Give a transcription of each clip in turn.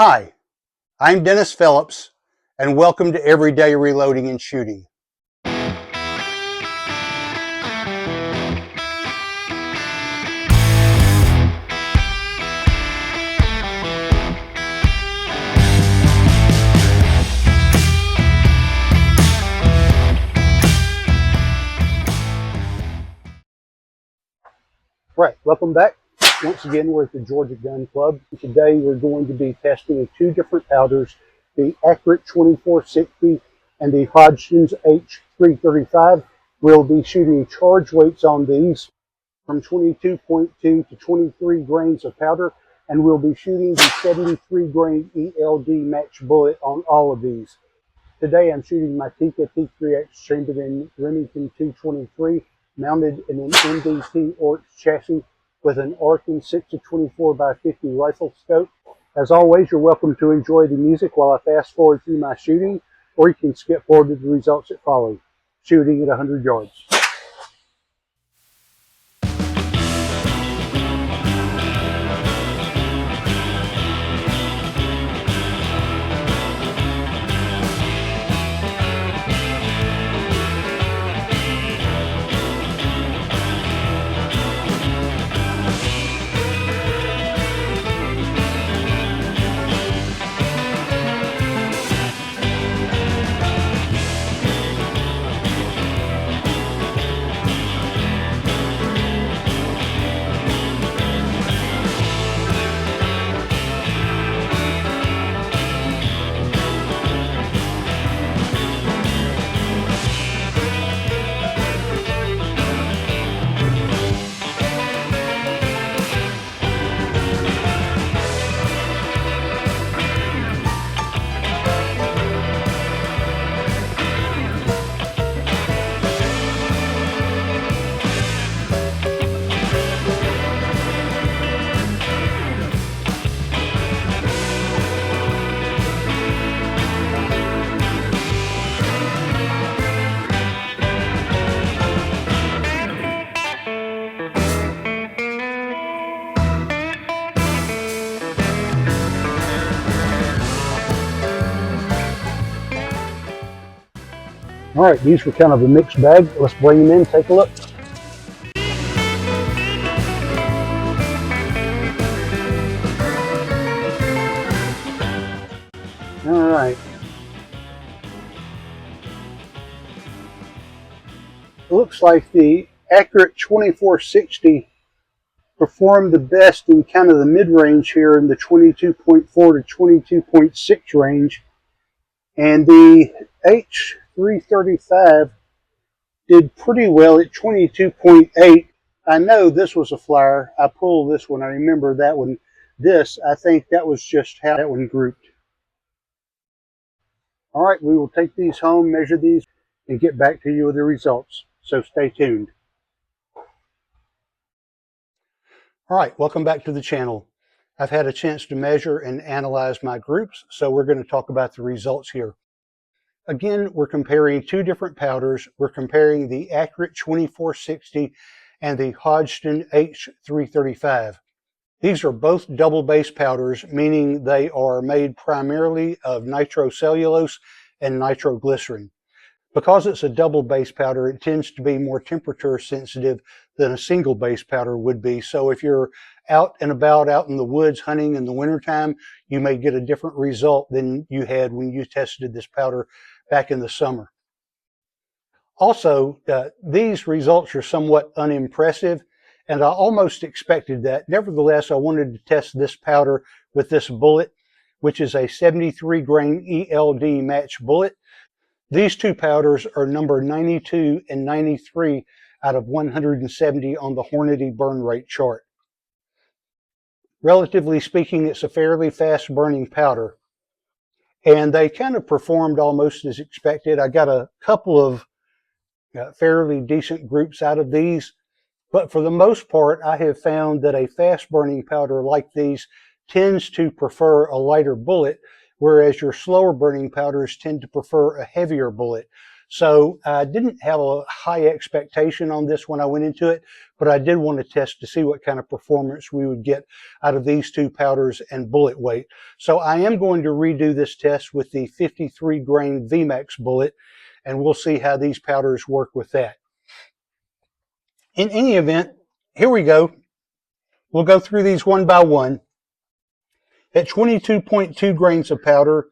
Hi, I'm Dennis Phillips, and welcome to Everyday Reloading and Shooting. Right, welcome back. Once again, we're at the Georgia Gun Club. Today we're going to be testing two different powders, the Accurate 2460 and the Hodgdon's H335. We'll be shooting charge weights on these from 22.2 to 23 grains of powder, and we'll be shooting the 73 grain ELD match bullet on all of these. Today I'm shooting my Tikka T3X chambered in Remington 223, mounted in an NDT Orts chassis with an Arkin 6-24x50 rifle scope. As always, you're welcome to enjoy the music while I fast forward through my shooting, or you can skip forward to the results that follow. Shooting at 100 yards. All right, these were kind of a mixed bag. Let's bring them in, take a look. All right. It looks like the Accurate 2460 performed the best in kind of the mid-range here in the 22.4 to 22.6 range. And the H335 did pretty well at 22.8. I know this was a flyer. I pulled this one. I remember that one. This, I think that was just how that one grouped. All right, we will take these home, measure these, and get back to you with the results. So stay tuned. All right, welcome back to the channel. I've had a chance to measure and analyze my groups, so we're going to talk about the results here. Again, we're comparing two different powders. We're comparing the Accurate 2460 and the Hodgdon H335. These are both double base powders, meaning they are made primarily of nitrocellulose and nitroglycerin. Because it's a double base powder, it tends to be more temperature sensitive than a single base powder would be. So if you're out and about out in the woods hunting in the wintertime, you may get a different result than you had when you tested this powder back in the summer. Also, these results are somewhat unimpressive, and I almost expected that. Nevertheless, I wanted to test this powder with this bullet, which is a 73 grain ELD match bullet. These two powders are number 92 and 93 out of 170 on the Hornady burn rate chart. Relatively speaking, it's a fairly fast burning powder, and they kind of performed almost as expected. I got a couple of fairly decent groups out of these, but for the most part, I have found that a fast burning powder like these tends to prefer a lighter bullet, whereas your slower burning powders tend to prefer a heavier bullet. So I didn't have a high expectation on this when I went into it, but I did want to test to see what kind of performance we would get out of these two powders and bullet weight. So I am going to redo this test with the 53 grain VMAX bullet, and we'll see how these powders work with that. In any event, here we go. We'll go through these one by one. At 22.2 grains of powder,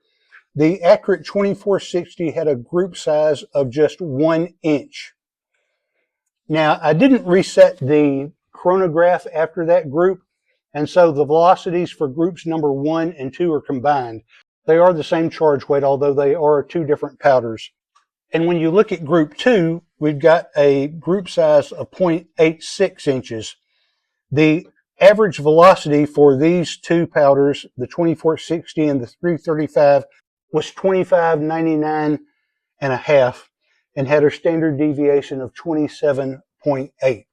the Accurate 2460 had a group size of just 1 inch. Now, I didn't reset the chronograph after that group, and so the velocities for groups number 1 and 2 are combined. They are the same charge weight, although they are two different powders. And when you look at group 2, we've got a group size of 0.86 inches. The average velocity for these two powders, the 2460 and the 335, was 2599 and a half, and had a standard deviation of 27.8.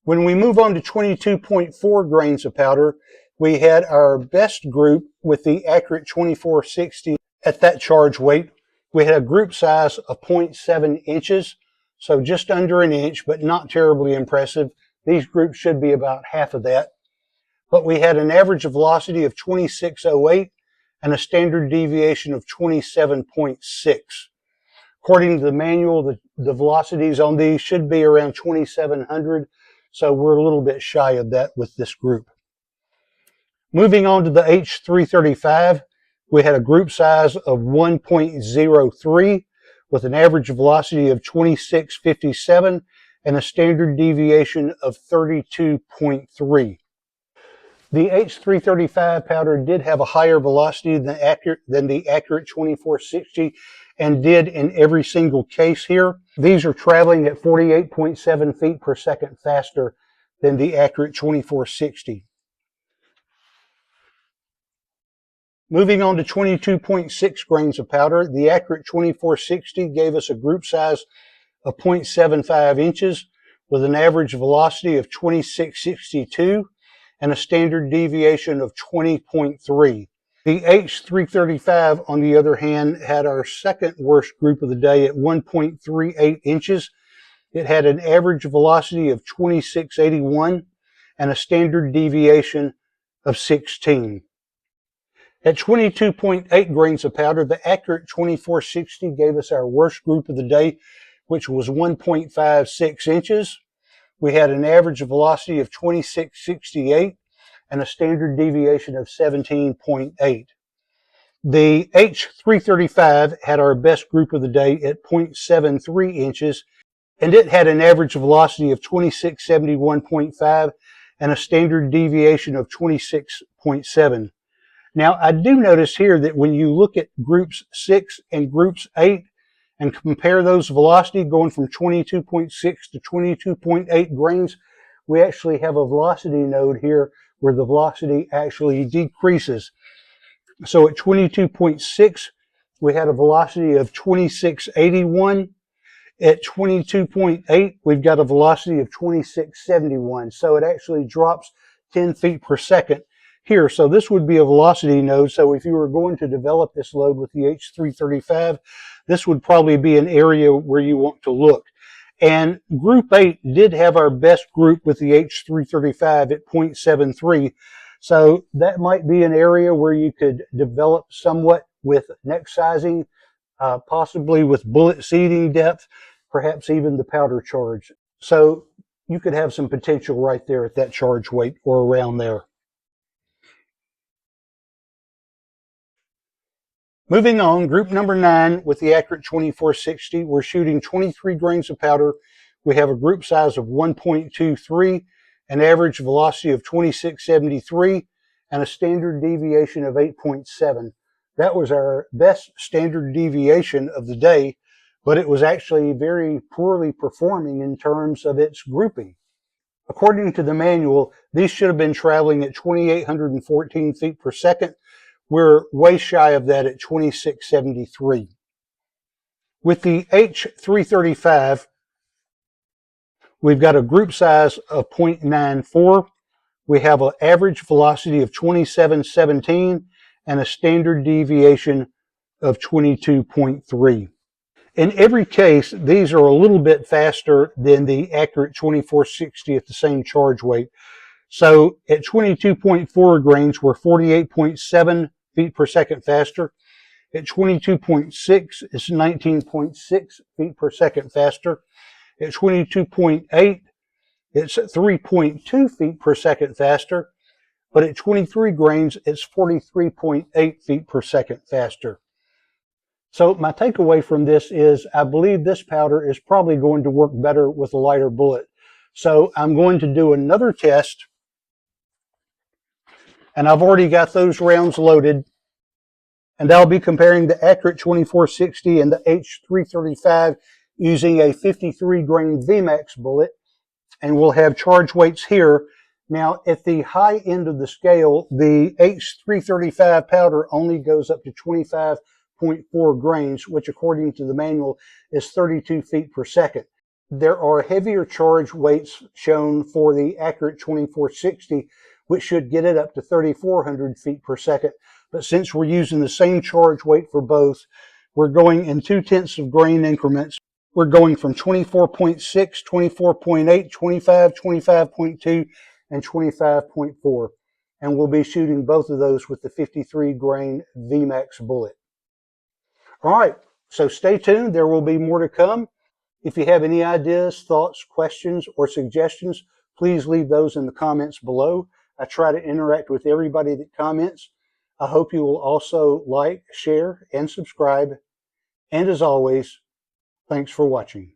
When we move on to 22.4 grains of powder, we had our best group with the Accurate 2460 at that charge weight. We had a group size of 0.7 inches, so just under an inch, but not terribly impressive. These groups should be about half of that. But we had an average velocity of 2608 and a standard deviation of 27.6. According to the manual, the velocities on these should be around 2700, so we're a little bit shy of that with this group. Moving on to the H335, we had a group size of 1.03 with an average velocity of 2657 and a standard deviation of 32.3. The H335 powder did have a higher velocity than the Accurate 2460, and did in every single case here. These are traveling at 48.7 feet per second faster than the Accurate 2460. Moving on to 22.6 grains of powder, the Accurate 2460 gave us a group size of 0.75 inches with an average velocity of 2662 and a standard deviation of 20.3. The H335, on the other hand, had our second worst group of the day at 1.38 inches. It had an average velocity of 2681 and a standard deviation of 16. At 22.8 grains of powder, the Accurate 2460 gave us our worst group of the day, which was 1.56 inches. We had an average velocity of 2668 and a standard deviation of 17.8. The H335 had our best group of the day at 0.73 inches, and it had an average velocity of 2671.5 and a standard deviation of 26.7. Now, I do notice here that when you look at groups 6 and groups 8 and compare those velocity going from 22.6 to 22.8 grains, we actually have a velocity node here where the velocity actually decreases. So at 22.6, we had a velocity of 2681. At 22.8, we've got a velocity of 2671. So it actually drops 10 feet per second here. So this would be a velocity node. So if you were going to develop this load with the H335, this would probably be an area where you want to look. And group 8 did have our best group with the H335 at 0.73. So that might be an area where you could develop somewhat with neck sizing, possibly with bullet seating depth, perhaps even the powder charge. So you could have some potential right there at that charge weight or around there. Moving on, group number 9 with the Accurate 2460, we're shooting 23 grains of powder. We have a group size of 1.23, an average velocity of 2673, and a standard deviation of 8.7. That was our best standard deviation of the day, but it was actually very poorly performing in terms of its grouping. According to the manual, these should have been traveling at 2,814 feet per second. We're way shy of that at 2673. With the H335, we've got a group size of 0.94. We have an average velocity of 2717 and a standard deviation of 22.3. In every case, these are a little bit faster than the accurate 2460 at the same charge weight. So at 22.4 grains, we're 48.7 feet per second faster. At 22.6, it's 19.6 feet per second faster. At 22.8, it's 3.2 feet per second faster. But at 23 grains, it's 43.8 feet per second faster. So my takeaway from this is I believe this powder is probably going to work better with a lighter bullet. So I'm going to do another test, and I've already got those rounds loaded, and I'll be comparing the accurate 2460 and the H335 using a 53 grain VMAX bullet, and we'll have charge weights here. Now, at the high end of the scale, the H335 powder only goes up to 25.4 grains, which according to the manual is 32 feet per second. There are heavier charge weights shown for the accurate 2460, which should get it up to 3,400 feet per second. But since we're using the same charge weight for both, we're going in 0.2 of grain increments. We're going from 24.6, 24.8, 25, 25.2, and 25.4. And we'll be shooting both of those with the 53 grain VMAX bullet. All right, so stay tuned. There will be more to come. If you have any ideas, thoughts, questions, or suggestions, please leave those in the comments below. I try to interact with everybody that comments. I hope you will also like, share, and subscribe. And as always, thanks for watching.